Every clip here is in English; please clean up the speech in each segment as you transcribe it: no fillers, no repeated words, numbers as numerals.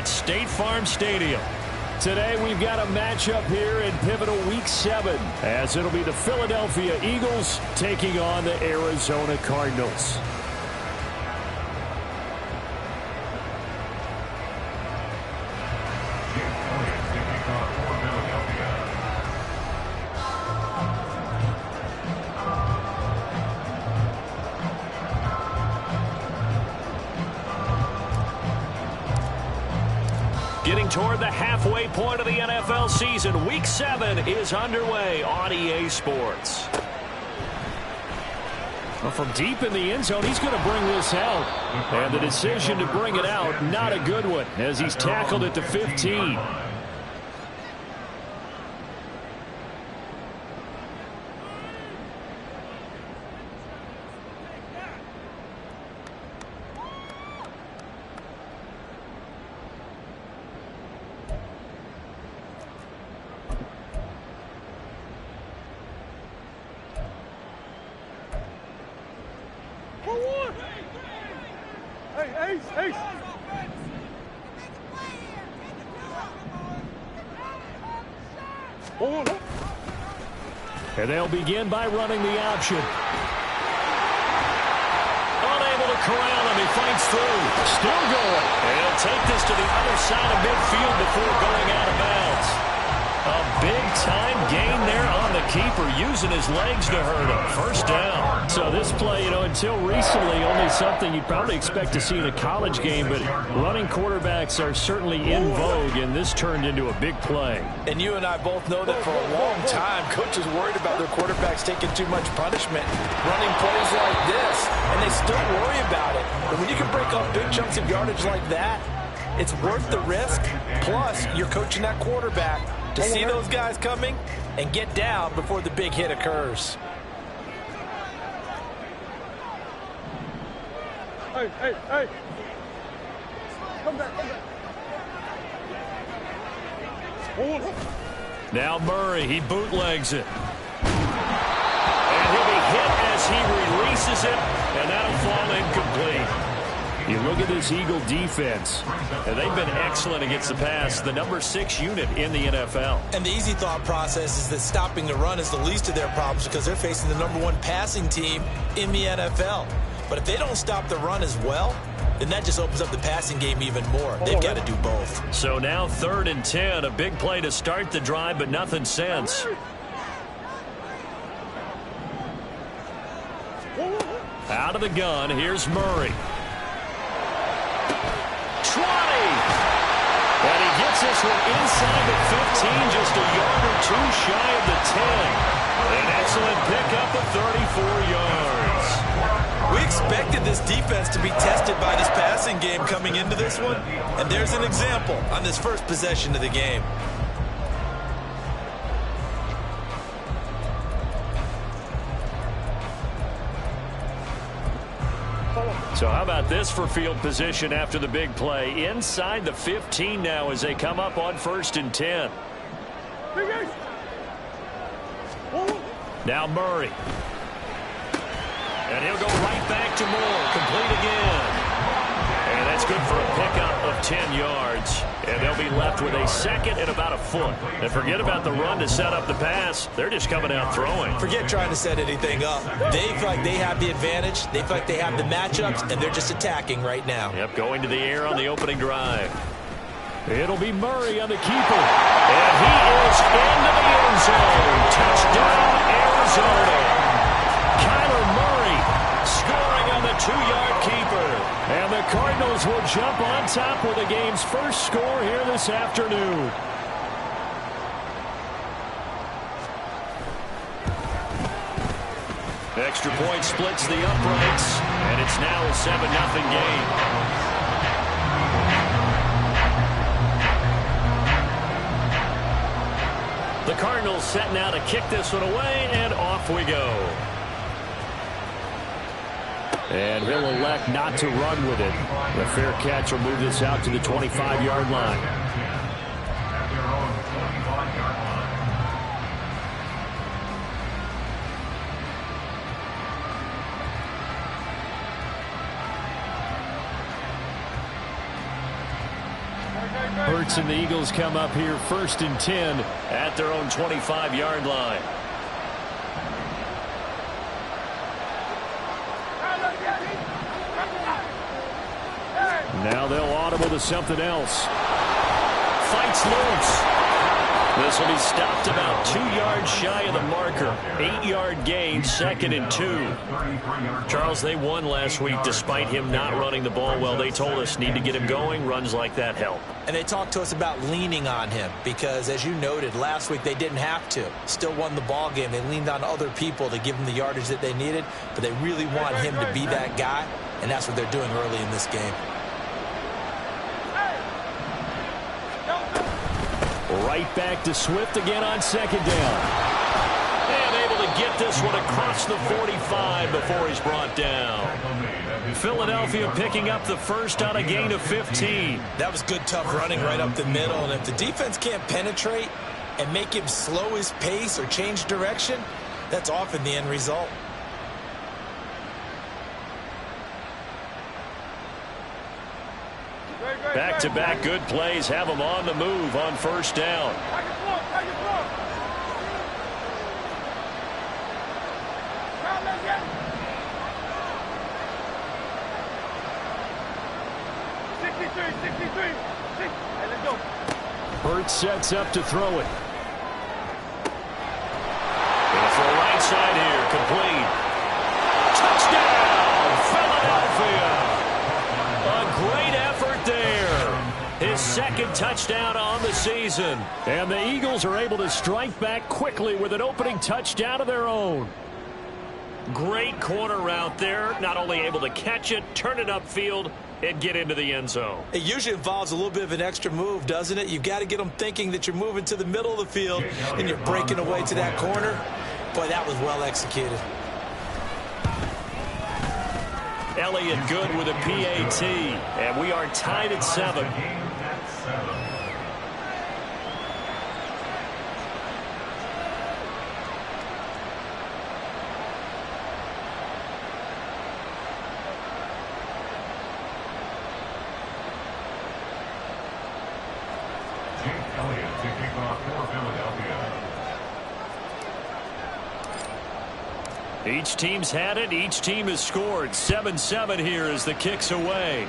at State Farm Stadium. Today we've got a matchup here in pivotal Week 7, as it'll be the Philadelphia Eagles taking on the Arizona Cardinals. Getting toward the halfway point of the NFL season, Week 7 is underway on EA Sports. Well, from deep in the end zone, he's going to bring this out. And the decision to bring it out, not a good one, as he's tackled at the 15. And they'll begin by running the option. Unable to corral him. He fights through. Still going. And he'll take this to the other side of midfield before going out of bounds. A big-time gain there on the keeper, using his legs to hurt him. First down. So this play, until recently, only something you'd probably expect to see in a college game, but running quarterbacks are certainly in vogue, and this turned into a big play. And you and I both know that for a long time, coaches worried about their quarterbacks taking too much punishment, running plays like this, and they still worry about it. But when you can break up big chunks of yardage like that, it's worth the risk. Plus, you're coaching that quarterback to see those guys coming and get down before the big hit occurs. Hey. Come back. Now Murray, he bootlegs it. And he'll be hit as he releases it, and that'll fall incomplete. You look at this Eagle defense, and they've been excellent against the pass, the number 6 unit in the NFL. And the easy thought process is that stopping the run is the least of their problems because they're facing the number 1 passing team in the NFL. But if they don't stop the run as well, then that just opens up the passing game even more. They've got to do both. So now 3rd and 10, a big play to start the drive, but nothing since. Out of the gun, here's Murray. 20. And he gets this one inside the 15, just a yard or 2 shy of the 10. An excellent pickup of 34 yards. We expected this defense to be tested by this passing game coming into this one, and there's an example on this first possession of the game. So how about this for field position after the big play? Inside the 15 now as they come up on 1st and 10. Now Murray. And he'll go right back to Moore. Complete again. And that's good for a pickup of 10 yards. And they'll be left with a 2nd and about a foot. And forget about the run to set up the pass. They're just coming out throwing. Forget trying to set anything up. They feel like they have the advantage. They feel like they have the matchups, and they're just attacking right now. Yep, going to the air on the opening drive. It'll be Murray on the keeper. And he is into the end zone. Touchdown, Arizona. Kyler Murray scoring on the 2-yard keeper. And the Cardinals will jump on top with the game's first score here this afternoon. Extra point splits the uprights, and it's now a 7-0 game. The Cardinals set now to kick this one away, and off we go. And he'll elect not to run with it. The fair catch will move this out to the 25-yard line. Hurts and the Eagles come up here 1st and 10 at their own 25-yard line. Now they'll audible to something else. Fights loose. This will be stopped about 2 yards shy of the marker. 8-yard gain, 2nd and 2. Charles, they won last week despite him not running the ball well. They told us need to get him going. Runs like that help. And they talked to us about leaning on him because, as you noted, last week they didn't have to. Still won the ball game. They leaned on other people to give them the yardage that they needed, but they really want him to be that guy, and that's what they're doing early in this game. Right back to Swift again on 2nd down. And able to get this one across the 45 before he's brought down. Philadelphia picking up the first on a gain of 15. That was good, tough running right up the middle. And if the defense can't penetrate and make him slow his pace or change direction, that's often the end result. Back-to-back good plays have them on the move on 1st down. Hurts sets up to throw it. Going for a right side here, complete. Touchdown, Philadelphia! A great effort there. His 2nd touchdown on the season. And the Eagles are able to strike back quickly with an opening touchdown of their own. Great corner route there. Not only able to catch it, turn it upfield, and get into the end zone. It usually involves a little bit of an extra move, doesn't it? You've got to get them thinking that you're moving to the middle of the field and you're breaking away to that corner. Boy, that was well executed. Elliott good with a PAT, and we are tied at 7. Elliott to kick off for Philadelphia. Each team's had it. Each team has scored. 7-7 here as the kick's away.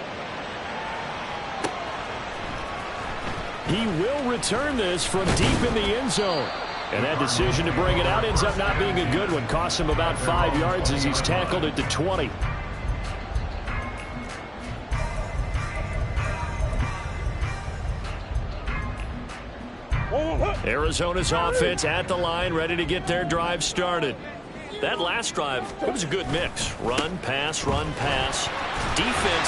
He will return this from deep in the end zone. And that decision to bring it out ends up not being a good one. Costs him about 5 yards as he's tackled it to 20. Arizona's offense at the line, ready to get their drive started. That last drive, it was a good mix. Run, pass, defense,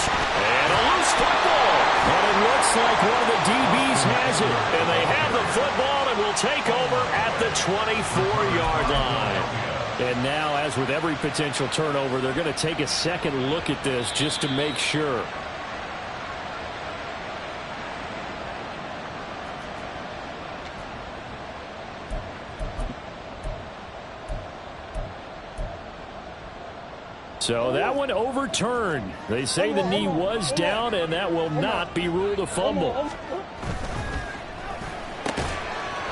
and a loose football. And it looks like one of the DBs has it. And they have the football and will take over at the 24-yard line. And now, as with every potential turnover, they're going to take a second look at this just to make sure. So that one overturned. They say the knee was down, and that will not be ruled a fumble.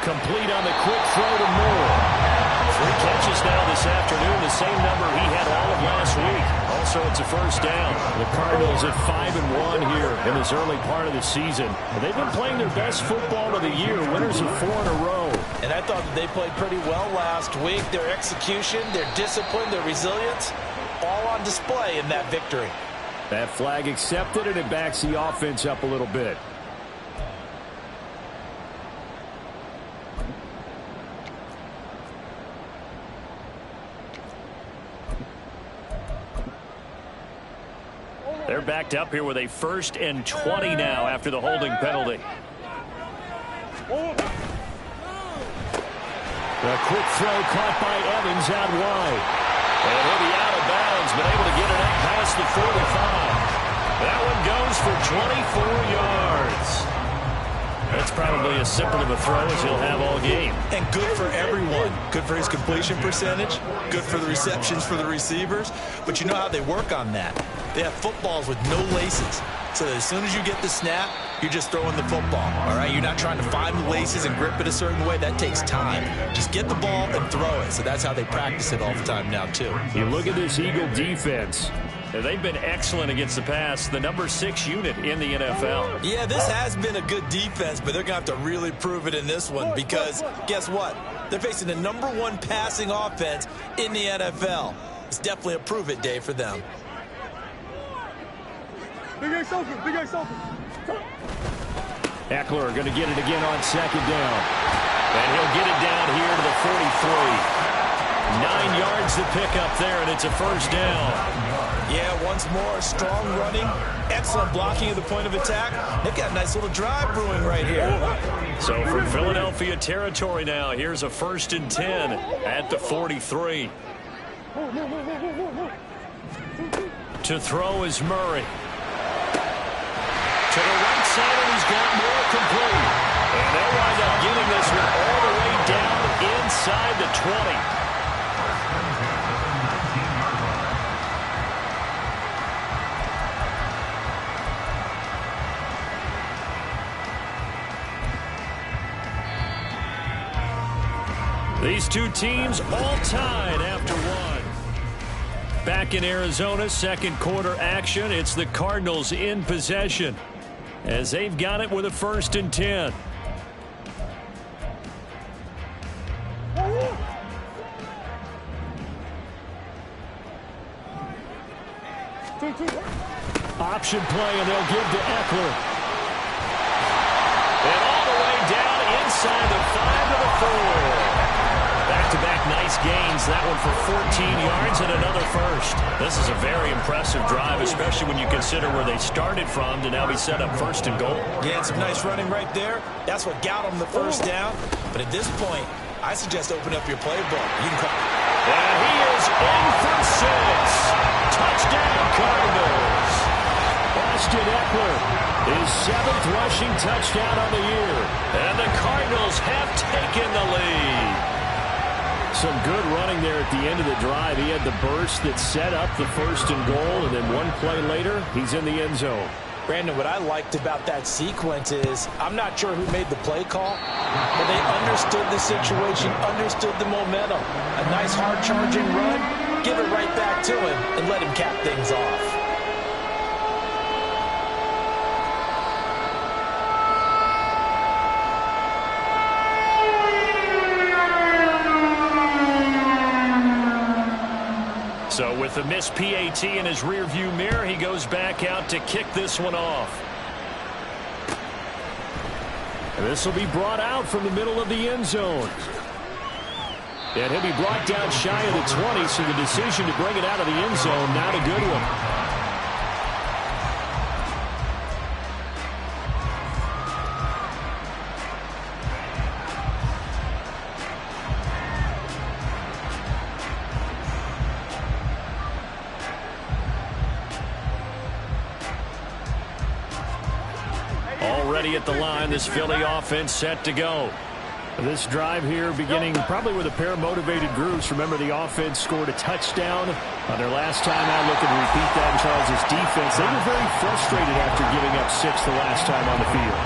Complete on the quick throw to Moore. 3 catches now this afternoon, the same number he had all of last week. Also, it's a first down. The Cardinals at 5-1 here in this early part of the season. And they've been playing their best football of the year, winners of 4 in a row. And I thought that they played pretty well last week. Their execution, their discipline, their resilience, all on display in that victory. That flag accepted, and it backs the offense up a little bit. They're backed up here with a 1st and 20 now after the holding penalty. The quick throw caught by Evans out wide. And he'll be out of bounds, but able to get it up past the 45. That one goes for 24 yards. That's probably as simple of a throw as he'll have all game. And good for everyone. Good for his completion percentage. Good for the receptions for the receivers. But you know how they work on that. They have footballs with no laces. so that as soon as you get the snap, you're just throwing the football, all right? You're not trying to find the laces and grip it a certain way. That takes time. Just get the ball and throw it. So that's how they practice it all the time now, too. You look at this Eagle defense. They've been excellent against the pass, the number 6 unit in the NFL. Yeah, this has been a good defense, but they're going to have to really prove it in this one because guess what? They're facing the number 1 passing offense in the NFL. It's definitely a prove-it day for them. Big Ace open, Big Ace open. Eckler going to get it again on 2nd down. And he'll get it down here to the 43. 9 yards to pick up there, and it's a first down. Yeah, once more, strong running, excellent blocking at the point of attack. They've got a nice little drive brewing right here. So from Philadelphia territory now, here's a 1st and 10 at the 43. To throw is Murray. To the right side, and he's got more complete. And they'll wind up getting this one all the way down inside the 20. These two teams all tied after one. Back in Arizona, 2nd quarter action. It's the Cardinals in possession as they've got it with a 1st and 10. Option play, and they'll give to Eckler. And all the way down inside the 5 to the 4. Back-to-back nice gains. That one for 14 yards and another first. This is a very impressive drive, especially when you consider where they started from to now be set up 1st and goal. Yeah, and some nice running right there. That's what got them the first down. But at this point, I suggest open up your playbook. You can call. And he is in for 6. Touchdown, Cardinals. Austin Eckler, his 7th rushing touchdown on the year. And the Cardinals have taken the lead. Some good running there at the end of the drive. He had the burst that set up the 1st and goal, and then one play later, he's in the end zone. Brandon, what I liked about that sequence is I'm not sure who made the play call, but they understood the situation, understood the momentum. A nice hard-charging run, give it right back to him, and let him cap things off. So with the missed PAT in his rearview mirror, he goes back out to kick this one off. And this will be brought out from the middle of the end zone. And he'll be brought down shy of the 20, so the decision to bring it out of the end zone, not a good one. Already at the line, this Philly offense set to go. This drive here beginning probably with a pair of motivated groups. Remember, the offense scored a touchdown on their last time out. Looking to repeat that in Charles' defense. They were very frustrated after giving up 6 the last time on the field.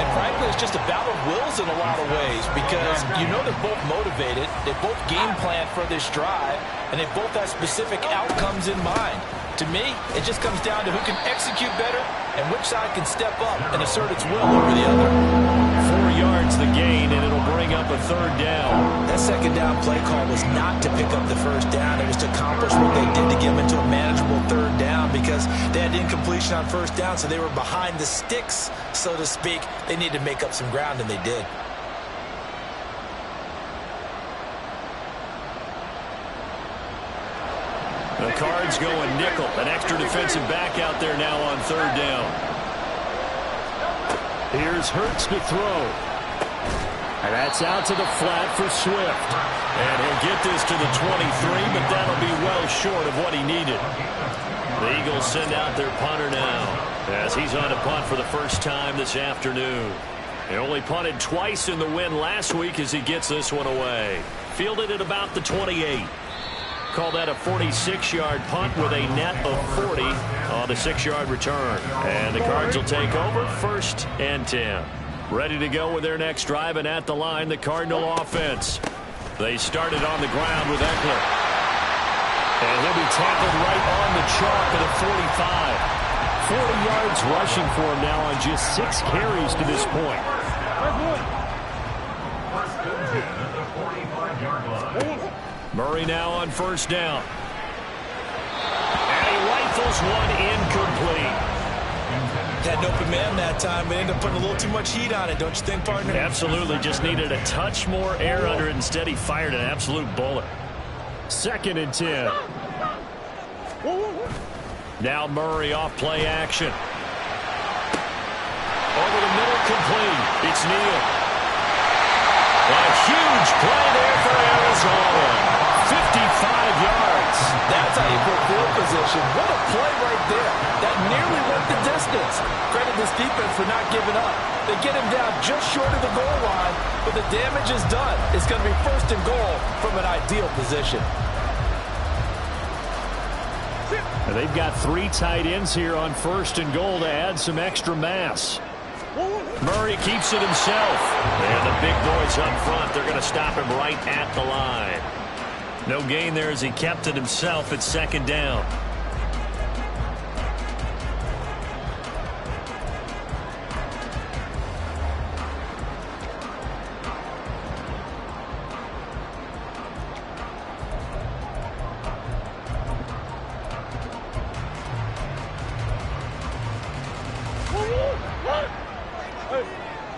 And frankly, it's just a battle of wills in a lot of ways because you know they're both motivated. They both game plan for this drive, and they both have specific outcomes in mind. To me, it just comes down to who can execute better and which side can step up and assert its will over the other. 4 yards the gain, and it'll bring up a 3rd down. That 2nd down play call was not to pick up the 1st down. It was to accomplish what they did to get them into a manageable 3rd down because they had incompletion on 1st down, so they were behind the sticks, so to speak. They needed to make up some ground, and they did. The Cards going nickel. An extra defensive back out there now on 3rd down. Here's Hurts to throw. And that's out to the flat for Swift. And he'll get this to the 23, but that'll be well short of what he needed. The Eagles send out their punter now as he's on a punt for the first time this afternoon. He only punted twice in the win last week as he gets this one away. Fielded at about the 28. Call that a 46-yard punt with a net of 40 on the 6-yard return. And the Cards will take over 1st and 10. Ready to go with their next drive, and at the line, the Cardinal offense. They started on the ground with Eckler. And he'll be tackled right on the chalk at a 45. 40 yards rushing for him now on just 6 carries to this point. Murray now on 1st down. And he rifles one incomplete. Had an open man that time, but ended up putting a little too much heat on it, don't you think, partner? Absolutely. Just needed a touch more air under it. Instead, he fired an absolute bullet. 2nd and 10. Now Murray off play action. Over the middle, complete. It's Neal. A huge play there for Arizona. 55 yards. That's how you put field position. What a play right there. That nearly went the distance. Credit this defense for not giving up. They get him down just short of the goal line, but the damage is done. It's going to be 1st and goal from an ideal position. And they've got 3 tight ends here on 1st and goal to add some extra mass. Murray keeps it himself. And the big boys up front, they're going to stop him right at the line. No gain there as he kept it himself at 2nd down.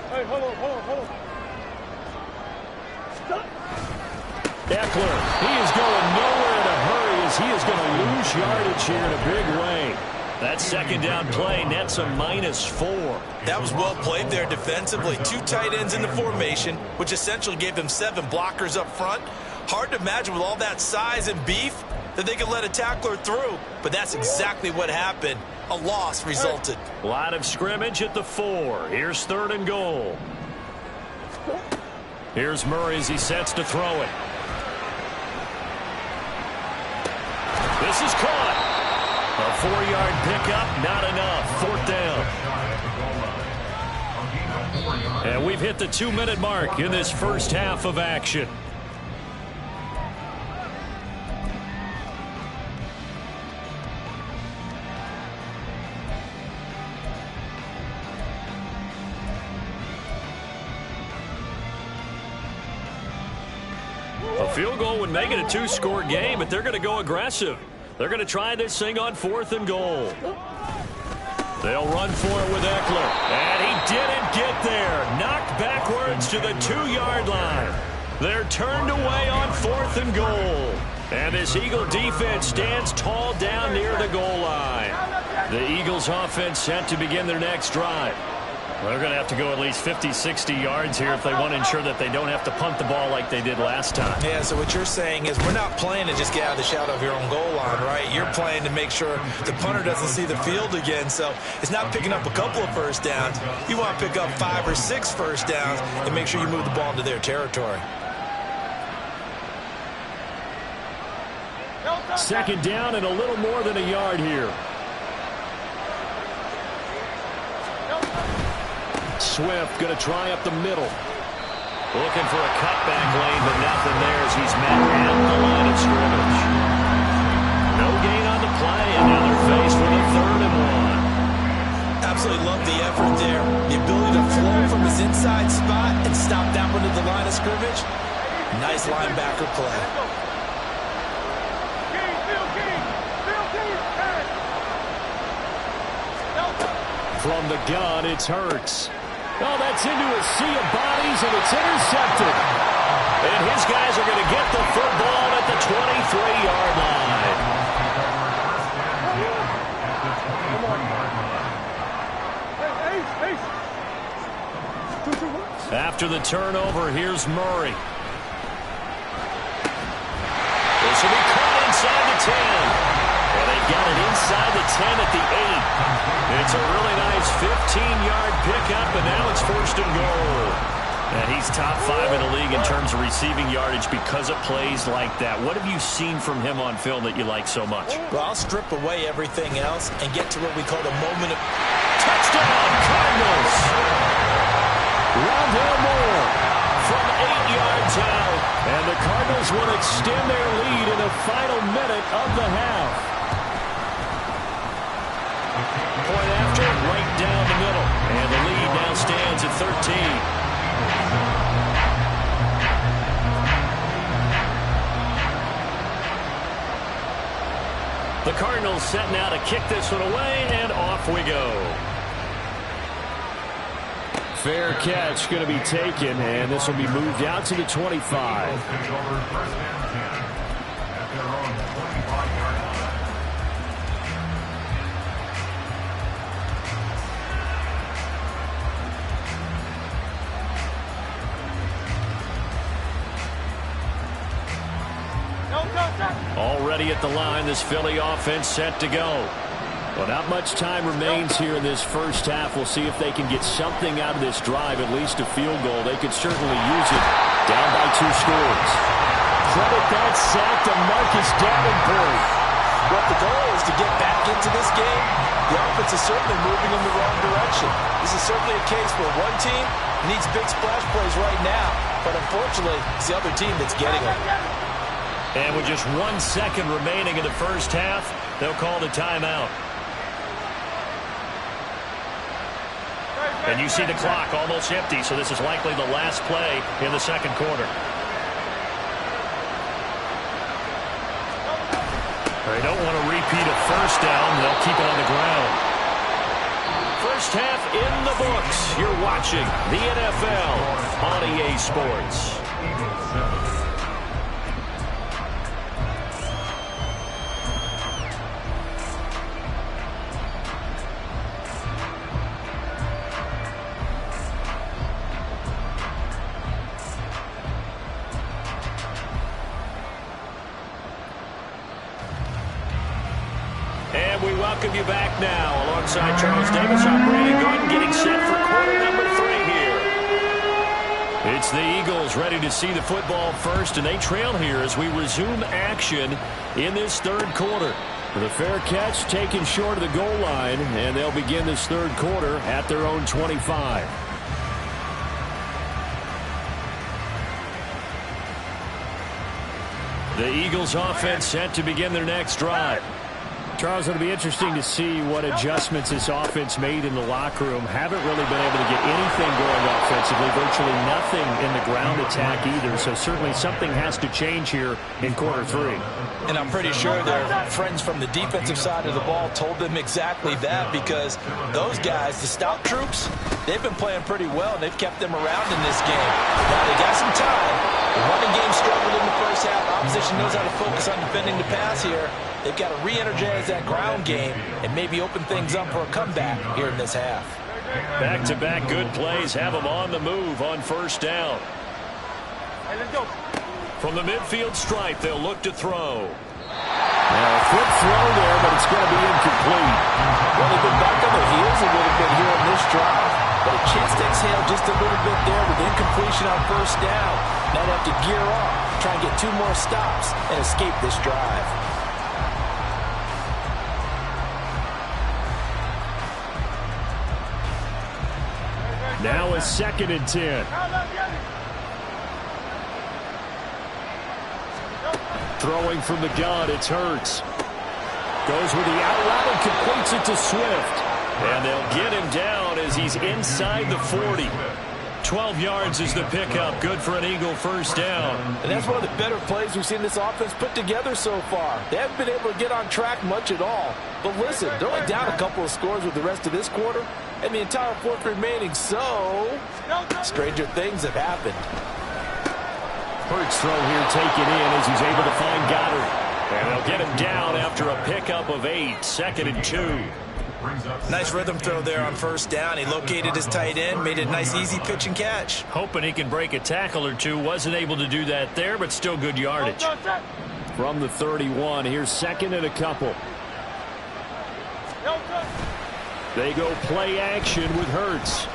Hey, hold on. Eckler, he is going nowhere in a hurry as he is going to lose yardage here in a big way. That 2nd down play nets a -4. That was well played there defensively. 2 tight ends in the formation, which essentially gave them 7 blockers up front. Hard to imagine with all that size and beef that they could let a tackler through, but that's exactly what happened. A loss resulted. A lot of scrimmage at the 4. Here's 3rd and goal. Here's Murray as he sets to throw it. This is caught. A 4-yard pickup, not enough. 4th down. And we've hit the 2-minute mark in this first half of action. A field goal would make it a 2-score game, but they're going to go aggressive. They're going to try this thing on 4th and goal. They'll run for it with Eckler. And he didn't get there. Knocked backwards to the 2-yard line. They're turned away on 4th and goal. And this Eagle defense stands tall down near the goal line. The Eagles offense set to begin their next drive. They're going to have to go at least 50, 60 yards here if they want to ensure that they don't have to punt the ball like they did last time. Yeah, so what you're saying is we're not playing to just get out of the shadow of your own goal line, right? You're playing to make sure the punter doesn't see the field again. So it's not picking up a couple of first downs. You want to pick up 5 or 6 first downs and make sure you move the ball into their territory. 2nd down and a little more than a yard here. Swift going to try up the middle. Looking for a cutback lane, but nothing there as he's met at the line of scrimmage. No gain on the play, and now they're faced with a 3rd and 1. Absolutely love the effort there. The ability to flow from his inside spot and stop that one at the line of scrimmage. Nice linebacker play. From the gun, it's Hurts. Oh, that's into a sea of bodies, and it's intercepted. And his guys are going to get the football at the 23-yard line. After the turnover, here's Murray. This will be caught inside the 10. And they got it inside the 10 at the 8. It's a really nice 15-yard pickup, and now it's 1st and goal. And he's top 5 in the league in terms of receiving yardage because of plays like that. What have you seen from him on film that you like so much? Well, I'll strip away everything else and get to what we call the moment of... Touchdown, Cardinals! Rondale Moore from 8 yards out. And the Cardinals will extend their lead in the final minute of the half. Point after, right down the middle. And the lead now stands at 13. The Cardinals set now to kick this one away, and off we go. Fair catch going to be taken, and this will be moved out to the 25. Already at the line, this Philly offense set to go. Well, not much time remains here in this first half. We'll see if they can get something out of this drive, at least a field goal. They could certainly use it. Down by 2 scores. Credit that sack to Marcus Davenport. What the goal is to get back into this game. The offense is certainly moving in the wrong direction. This is certainly a case where one team needs big splash plays right now, but unfortunately, it's the other team that's getting them. And with just 1 second remaining in the first half, they'll call the timeout. And you see the clock almost empty, so this is likely the last play in the second quarter. They don't want to repeat a first down. They'll keep it on the ground. First half in the books. You're watching the NFL on EA Sports. And we welcome you back now. Alongside Charles Davis, I'm Brandon Gordon, getting set for quarter number 3 here. It's the Eagles ready to see the football first, and they trail here as we resume action in this third quarter. The fair catch taken short of the goal line, and they'll begin this third quarter at their own 25. The Eagles offense set to begin their next drive. Charles, it'll be interesting to see what adjustments this offense made in the locker room. Haven't really been able to get anything going offensively, virtually nothing in the ground attack either, so certainly something has to change here in quarter 3. And I'm pretty sure their friends from the defensive side of the ball told them exactly that, because those guys, the stout troops, they've been playing pretty well, and they've kept them around in this game. Now they got some time. The running game struggled in the first half. Opposition knows how to focus on defending the pass here. They've got to re-energize that ground game and maybe open things up for a comeback here in this half. Back-to-back good plays have them on the move on first down. From the midfield stripe, they'll look to throw. Now, a quick throw there, but it's going to be incomplete. Well, they've been back on their heels a little bit here on this drive, but a chance to exhale just a little bit there with incompletion on first down. Now they have to gear up, try and get 2 more stops, and escape this drive. Now a 2nd and 10. Throwing from the gun, it's Hurts. Goes with the out route and completes it to Swift. And they'll get him down as he's inside the 40. 12 yards is the pickup. Good for an Eagle first down. And that's one of the better plays we've seen this offense put together so far. They haven't been able to get on track much at all. But listen, they're only down a couple of scores with the rest of this quarter and the entire fourth remaining, so stranger things have happened. Hurts throw here taken in as he's able to find Goddard. And they'll get him down after a pickup of 8. 2nd and 2. Nice rhythm throw there on first down. He located his tight end, made it a nice easy pitch and catch. Hoping he can break a tackle or two. Wasn't able to do that there, but still good yardage. From the 31, here's 2nd and a couple. They go play action with Hurts.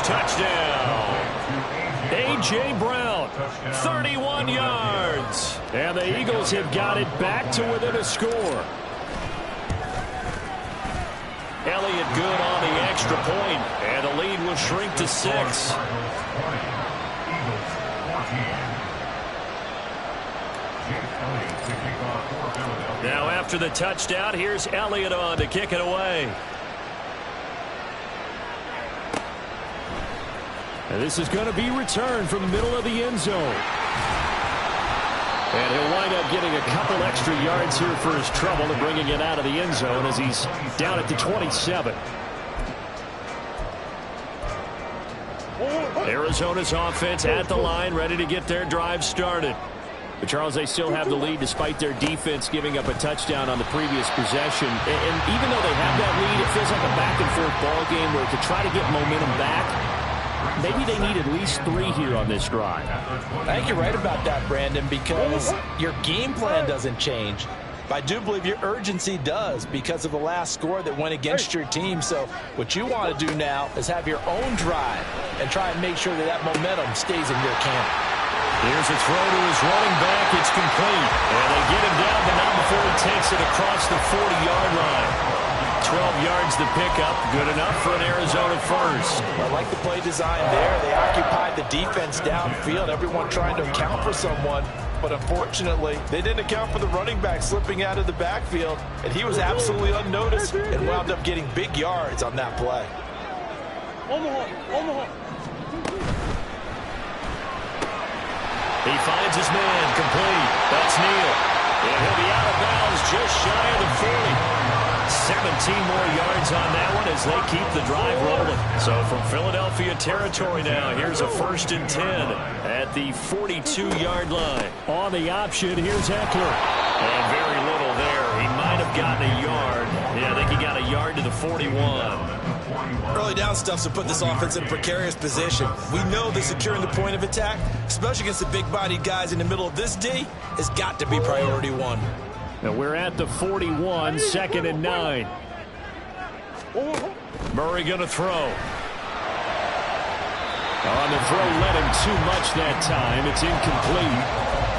touchdown. A.J. Brown, 31 yards. And the Eagles have got it back to within a score. Elliott good on the extra point, and the lead will shrink to 6. Now after the touchdown, here's Elliott on to kick it away. And this is going to be returned from the middle of the end zone. And he'll wind up getting a couple extra yards here for his trouble and bringing it out of the end zone as he's down at the 27. Arizona's offense at the line, ready to get their drive started. But Charles, they still have the lead despite their defense giving up a touchdown on the previous possession. And even though they have that lead, it feels like a back-and-forth ball game where to try to get momentum back, maybe they need at least 3 here on this drive. I think you're right about that, Brandon, because your game plan doesn't change. But I do believe your urgency does because of the last score that went against your team. So what you want to do now is have your own drive and try and make sure that that momentum stays in your camp. Here's a throw to his running back. It's complete. And they get him down, but not before he takes it across the 40-yard line. 12 yards to pick up. Good enough for an Arizona first. I like the play design there. They occupied the defense downfield. Everyone trying to account for someone. But unfortunately, they didn't account for the running back slipping out of the backfield. And he was absolutely unnoticed and wound up getting big yards on that play. He finds his man complete. That's Neal. And he'll be out of bounds just shy of the 40. 17 more yards on that one as they keep the drive rolling. So from Philadelphia territory now, here's a 1st and 10 at the 42-yard line. On the option, here's Eckler. And very little there. He might have gotten a yard. Yeah, I think he got a yard to the 41. Early down stuff to put this offense in a precarious position. We know that securing the point of attack, especially against the big-bodied guys in the middle of this D, has got to be priority 1. Now we're at the 41, 2nd and 9. Murray going to throw. On the throw, led him too much that time. It's incomplete.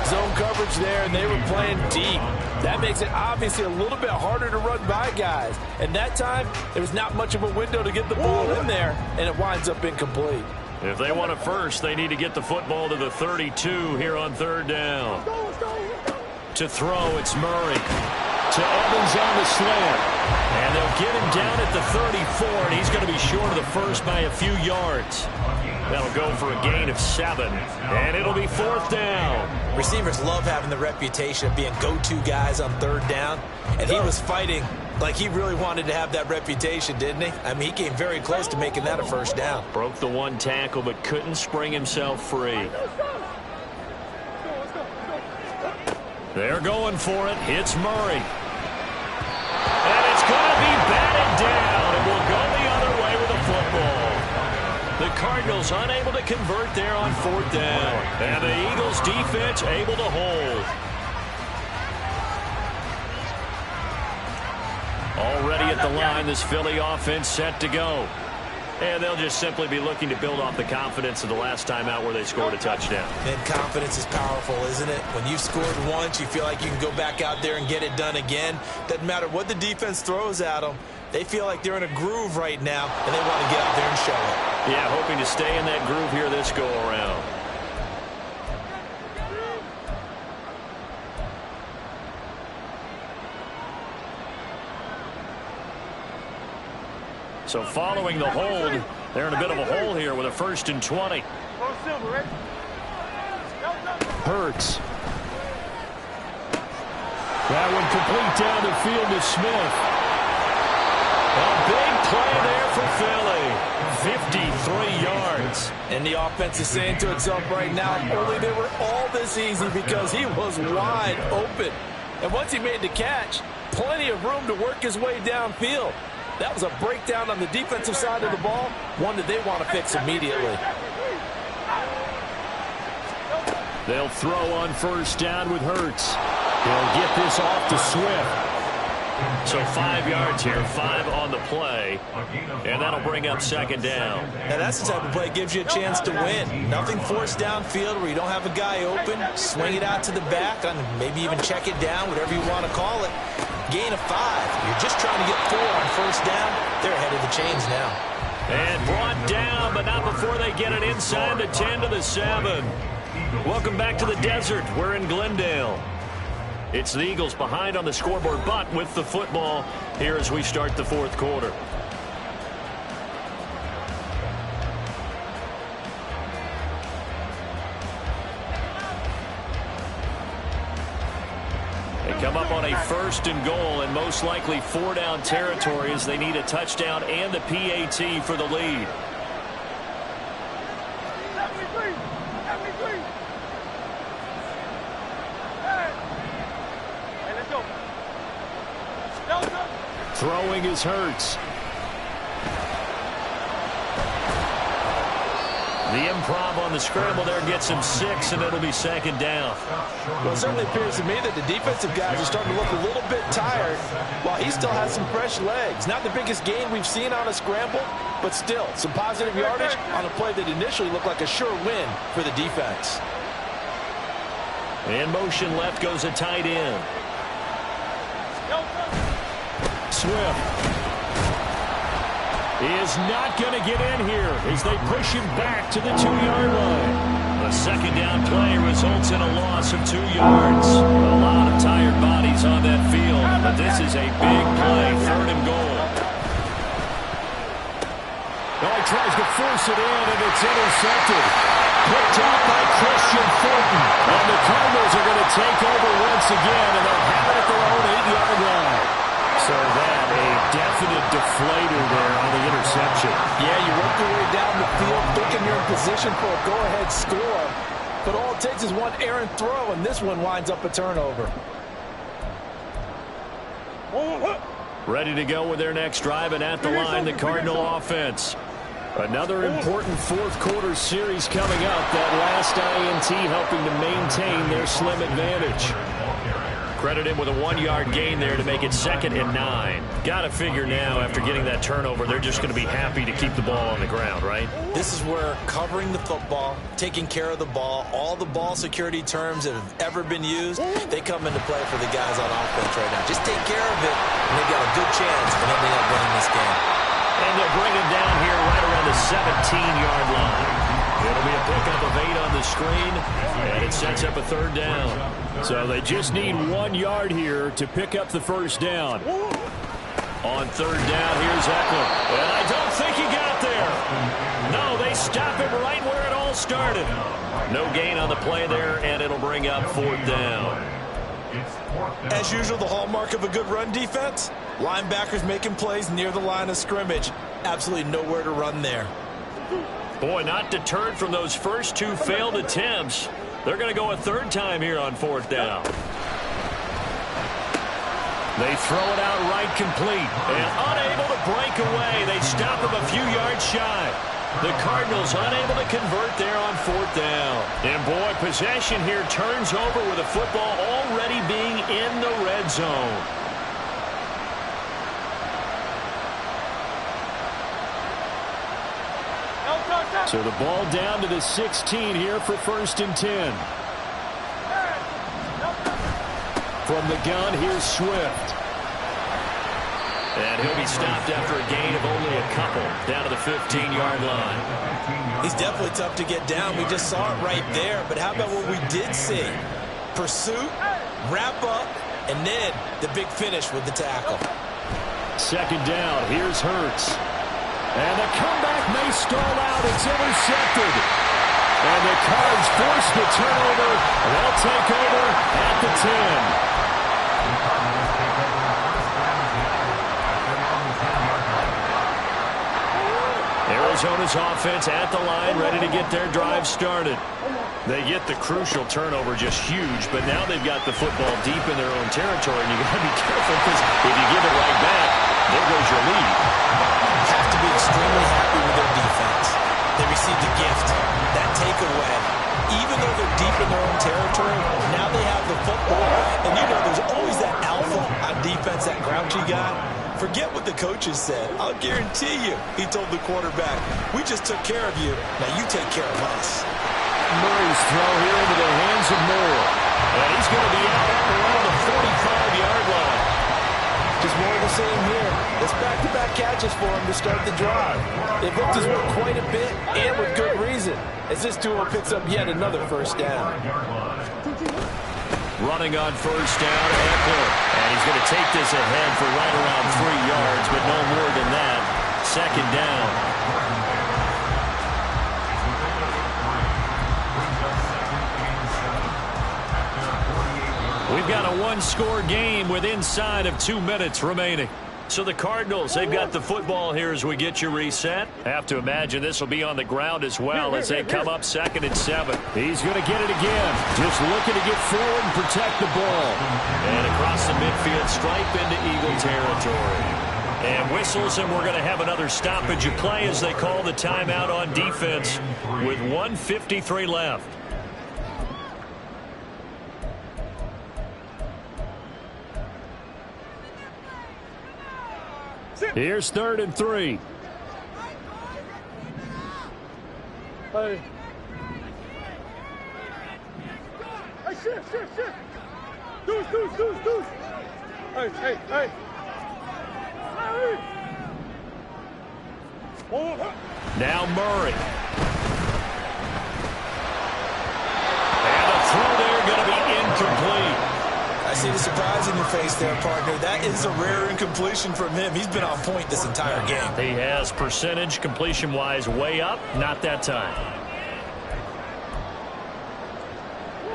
Zone coverage there, and they were playing deep. That makes it obviously a little bit harder to run by guys. And that time, there was not much of a window to get the ball in there, and it winds up incomplete. If they want it first, they need to get the football to the 32 here on 3rd down. To throw, it's Murray. To Evans on the slant. And they'll get him down at the 34, and he's going to be short of the first by a few yards. That'll go for a gain of 7, and it'll be 4th down. Receivers love having the reputation of being go-to guys on 3rd down, and he was fighting like he really wanted to have that reputation, didn't he? I mean, he came very close to making that a 1st down. Broke the 1 tackle, but couldn't spring himself free. They're going for it. It's Murray. And it's going to be batted down, and will go the other way with the football. The Cardinals unable to convert there on 4th down. And the Eagles defense able to hold. Already at the line, this Philly offense set to go. And they'll just simply be looking to build off the confidence of the last time out where they scored a touchdown. And confidence is powerful, isn't it? When you've scored once, you feel like you can go back out there and get it done again. Doesn't matter what the defense throws at them. They feel like they're in a groove right now, and they want to get out there and show it. Yeah, hoping to stay in that groove here this go-around. So following the hold, they're in a bit of a hole here with a 1st and 20. Hurts. That one complete down the field to Smith. A big play there for Philly. 53 yards. And the offense is saying to itself right now, only they were all this easy because he was wide open. And once he made the catch, plenty of room to work his way downfield. That was a breakdown on the defensive side of the ball, one that they want to fix immediately. They'll throw on 1st down with Hurts. They'll get this off to Swift. So 5 yards here, 5 on the play, and that'll bring up second down. Now that's the type of play that gives you a chance to win. Nothing forced downfield where you don't have a guy open. Swing it out to the back, and maybe even check it down, whatever you want to call it. Gain of 5. You're just trying to get 4 on first down. They're ahead of the chains now. And brought down, but not before they get it inside the 10 to the 7. Welcome back to the desert. We're in Glendale. It's the Eagles behind on the scoreboard, but with the football here as we start the fourth quarter. They come up on a 1st and goal, and most likely 4 down territory as they need a touchdown and the PAT for the lead. Throwing is Hurts. The improv on the scramble there gets him 6, and it'll be second down. Well, it certainly appears to me that the defensive guys are starting to look a little bit tired while he still has some fresh legs. Not the biggest gain we've seen on a scramble, but still some positive yardage on a play that initially looked like a sure win for the defense. In motion left goes a tight end. Swift is not going to get in here as they push him back to the 2-yard line. A second down play results in a loss of 2 yards. A lot of tired bodies on that field, but this is a big play, 3rd and goal. Well, he tries to force it in, and it's intercepted. Picked off by Christian Fulton. And the Cardinals are going to take over once again, and they'll have it at their own 8-yard line. So that a definite deflator there on the interception. Yeah, you work your way down the field thinking you're in position for a go-ahead score. But all it takes is one errant throw, and this one winds up a turnover. Ready to go with their next drive, and at the line, the Cardinal offense. Another important fourth quarter series coming up. That last INT helping to maintain their slim advantage. Credit him with a 1-yard gain there to make it 2nd and 9. Got to figure now, after getting that turnover, they're just going to be happy to keep the ball on the ground, right? This is where covering the football, taking care of the ball, all the ball security terms that have ever been used, they come into play for the guys on offense right now. Just take care of it, and they've got a good chance of ending up winning this game. And they'll bring him down here right around the 17-yard line. It'll be a pickup of 8 on the screen, and it sets up a 3rd down. So they just need 1 yard here to pick up the first down. On 3rd down, here's Eckler. And I don't think he got there. No, they stop him right where it all started. No gain on the play there, and it'll bring up 4th down. As usual, the hallmark of a good run defense, linebackers making plays near the line of scrimmage. Absolutely nowhere to run there. Boy, not deterred from those first 2 failed attempts. They're going to go a 3rd time here on 4th down. They throw it out right complete. And unable to break away. They stop him a few yards shy. The Cardinals unable to convert there on 4th down. And boy, possession here turns over with the football already being in the red zone. So the ball down to the 16 here for 1st and 10. From the gun, here's Swift. And he'll be stopped after a gain of only a couple, down to the 15-yard line. He's definitely tough to get down. We just saw it right there. But how about what we did see? Pursuit, wrap up, and then the big finish with the tackle. 2nd down, here's Hurts. And the comeback may stall out. It's intercepted. And the Cards force the turnover. They'll take over at the 10. Arizona's offense at the line, ready to get their drive started. They get the crucial turnover, just huge, but now they've got the football deep in their own territory, and you've got to be careful because if you give it right back, there goes your lead. Have to be extremely happy with their defense. They received a gift, that takeaway. Even though they're deep in their own territory, now they have the football, and you know there's always that alpha on defense, that ground grouchy guy? Forget what the coaches said. I'll guarantee you, he told the quarterback, we just took care of you. Now you take care of us. Murray's throw here into the hands of Moore. And he's going to be out around the 45-yard line. Just more of the same here. It's back-to-back catches for him to start the drive. They've looked his way quite a bit, and with good reason, as this duo picks up yet another first down. Running on first down, Eckler. And he's going to take this ahead for right around 3 yards, but no more than that. Second down. We've got a one-score game with inside of 2 minutes remaining. So the Cardinals, they've got the football here as we get you reset. Have to imagine this will be on the ground as well as they come up 2nd and 7. He's going to get it again. Just looking to get forward and protect the ball. And across the midfield stripe into Eagle territory. And whistles, and we're going to have another stoppage of play as they call the timeout on defense with 1:53 left. Here's 3rd and 3. Hey. Hey, shift. Deuce. Hey. Hey. Now Murray. And the throw there going to be incomplete. I see the surprise in your face there, partner. That is a rare incompletion from him. He's been on point this entire game. He has percentage completion-wise way up. Not that time.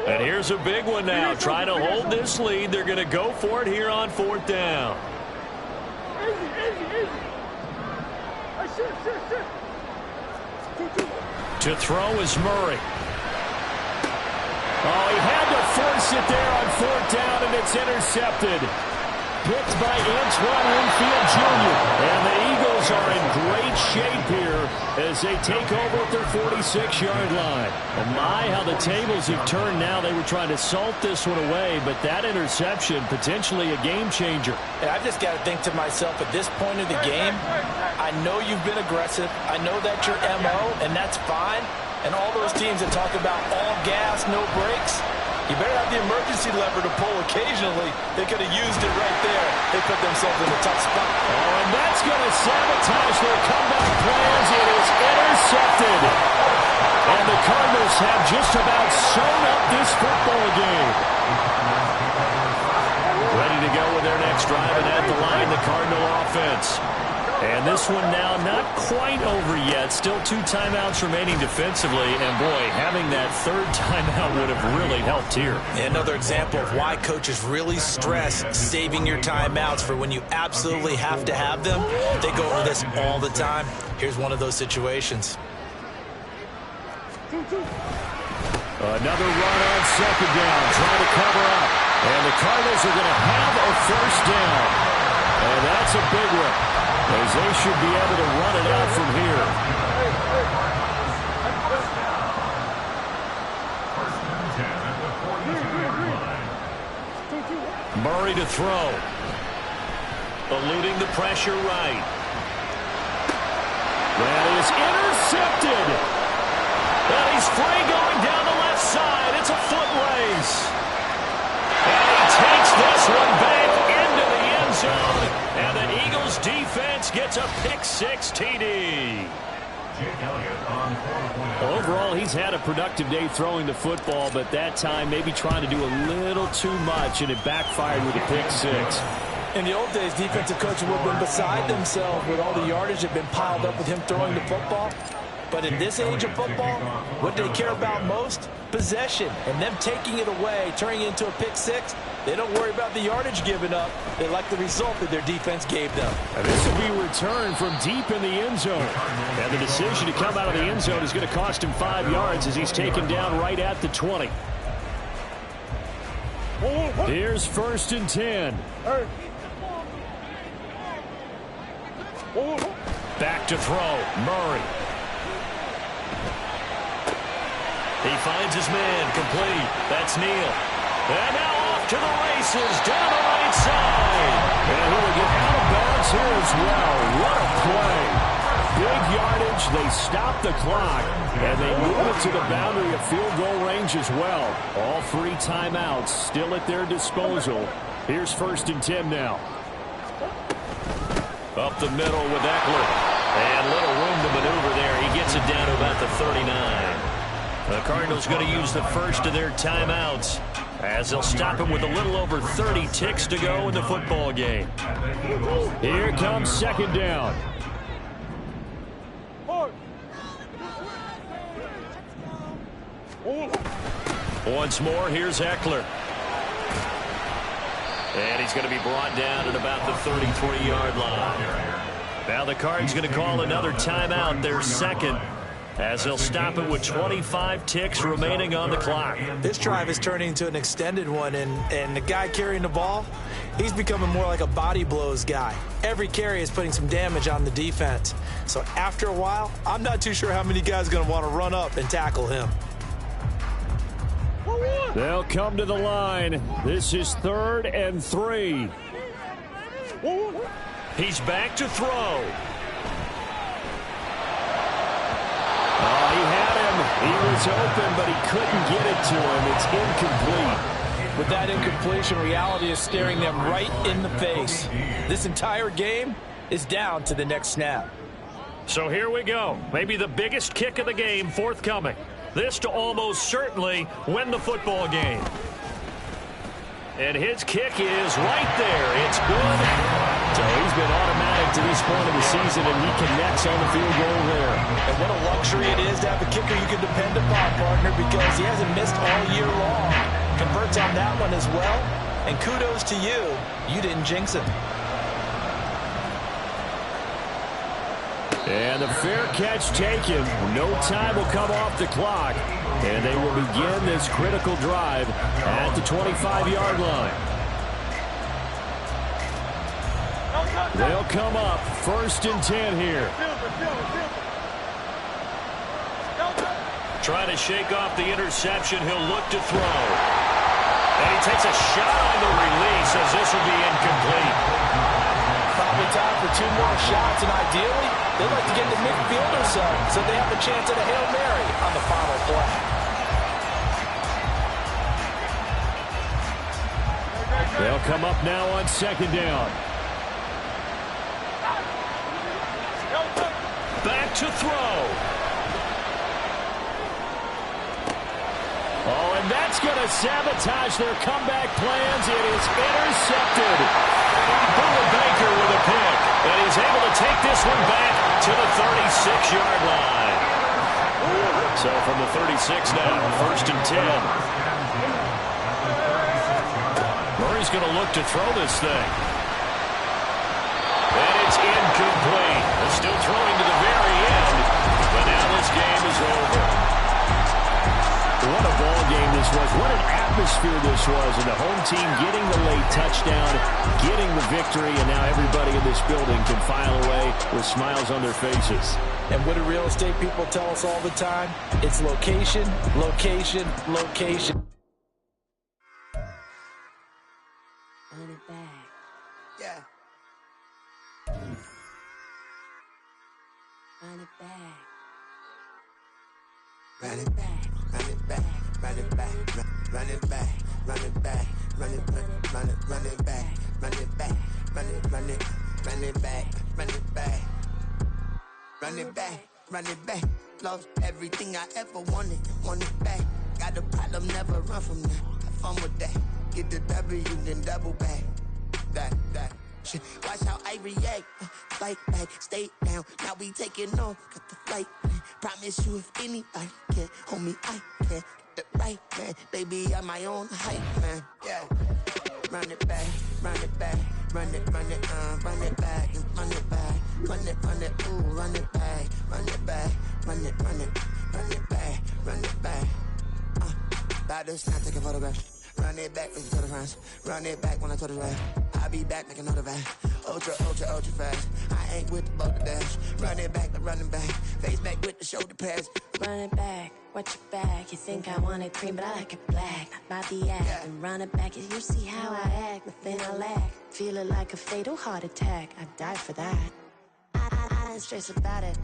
And here's a big one now. Trying to hold this lead. They're going to go for it here on 4th down. To throw is Murray. Oh, he had to force it there on 4th down, and it's intercepted. Picked by Antoine Winfield Jr. And the Eagles are in great shape here as they take over at their 46-yard line. And my, how the tables have turned now. They were trying to salt this one away, but that interception, potentially a game changer. And I've just got to think to myself, at this point of the game, I know you've been aggressive. I know that's your MO, and that's fine. And all those teams that talk about all gas, no brakes, you better have the emergency lever to pull occasionally. They could have used it right there. They put themselves in a tough spot. Oh, and that's going to sabotage their comeback plans. It is intercepted. And the Cardinals have just about sewn up this football game. Ready to go with their next drive, and at the line, the Cardinal offense. And this one now not quite over yet. Still 2 timeouts remaining defensively. And, boy, having that 3rd timeout would have really helped here. Another example of why coaches really stress saving your timeouts for when you absolutely have to have them. They go over this all the time. Here's one of those situations. Another run on 2nd down, trying to cover up. And the Cardinals are going to have a 1st down. And that's a big one, as they should be able to run it out from here. Murray to throw. Eluding the pressure right. That is intercepted. And he's free going down the left side. It's a foot race. And he takes this one back into the end zone. And the Eagles defense gets a pick-6 TD. Overall, he's had a productive day throwing the football, but that time maybe trying to do a little too much, and it backfired with a pick-6. In the old days, defensive coaches would have been beside themselves with all the yardage that had been piled up with him throwing the football. But in this age of football, what they care about most? Possession. And them taking it away, turning it into a pick-6, they don't worry about the yardage given up. They like the result that their defense gave them. And this will be returned from deep in the end zone. And the decision to come out of the end zone is going to cost him 5 yards as he's taken down right at the 20. Here's 1st and 10. Back to throw. Murray. He finds his man complete. That's Neal. And now off to the races down the right side. And he will get out of bounds here as well. What a play. Big yardage. They stop the clock, and they move it to the boundary of field goal range as well. All 3 timeouts still at their disposal. Here's 1st and 10 now. Up the middle with Eckler. And little room to maneuver there. He gets it down to about the 39. The Cardinals going to use the first of their timeouts as they'll stop him with a little over 30 ticks to go in the football game. Here comes 2nd down. Once more, here's Eckler. And he's going to be brought down at about the 33-yard line. Now the Cards going to call another timeout, their 2nd, as they'll stop it with 25 ticks remaining on the clock. This drive is turning into an extended one, and the guy carrying the ball, he's becoming more like a body blows guy. Every carry is putting some damage on the defense. So after a while, I'm not too sure how many guys are going to want to run up and tackle him. They'll come to the line. This is 3rd and 3. He's back to throw. Oh, he had him. He was open, but he couldn't get it to him. It's incomplete. With that incompletion, reality is staring them right in the face. This entire game is down to the next snap. So here we go. Maybe the biggest kick of the game forthcoming. This to almost certainly win the football game. And his kick is right there. It's good. So he's been automatic to this point of the season, and he connects on the field goal there. And what a luxury it is to have a kicker you can depend upon, partner, because he hasn't missed all year long. Converts on that one as well. And kudos to you. You didn't jinx him. And the fair catch taken. No time will come off the clock. And they will begin this critical drive at the 25-yard line. They'll come up 1st and 10 here. Trying to shake off the interception. He'll look to throw. And he takes a shot on the release as this will be incomplete. Probably time for 2 more shots, and ideally, they'd like to get to midfield or so they have a chance at a Hail Mary on the final play. They'll come up now on 2nd down. Back to throw. Oh, and that's going to sabotage their comeback plans. It is intercepted. Boomer Baker with a pick. And he's able to take this one back to the 36-yard line. So from the 36 now, 1st and 10. Murray's going to look to throw this thing. And it's incomplete. They're still throwing to the very end. But now this game is over. What a ball game this was. What an atmosphere this was. And the home team getting the late touchdown, getting the victory, and now everybody in this building can file away with smiles on their faces. And what do real estate people tell us all the time? It's location, location, location. Run it back. Yeah. Run it back. Run it back. Run it back. Run it back. Run it back. Run it back. Run it back. Run it back. Run it back. Run it run it back. Run it back. Run it back. Run it back. Lost everything I ever wanted. Want it back. Got a problem, never run from that. Have fun with that. Get the W, then double back. That. Shit. Watch how I react. Fight back, stay down. Now we taking off. Got the flight plan. Promise you if anybody can, homie, I can. Get the right man. Baby, I'm my own hype man. Yeah. Run it back, run it back. Run it back, run it back. Run it, ooh, run it back. Run it back, run it back. Run it back. About this, now take a photograph. Run it back, make it to the front. Run it back when I to the right. I'll be back, make another back. Ultra, ultra, ultra fast. I ain't with the boat to dash. Run it back, the running back. Face back with the shoulder pads. Run it back, watch your back. You think I want it cream, but I like it black. Not by the act. And run it back, you see how I act. Nothing I lack. Feel it like a fatal heart attack. I'd die for that. I ain't stressed about it.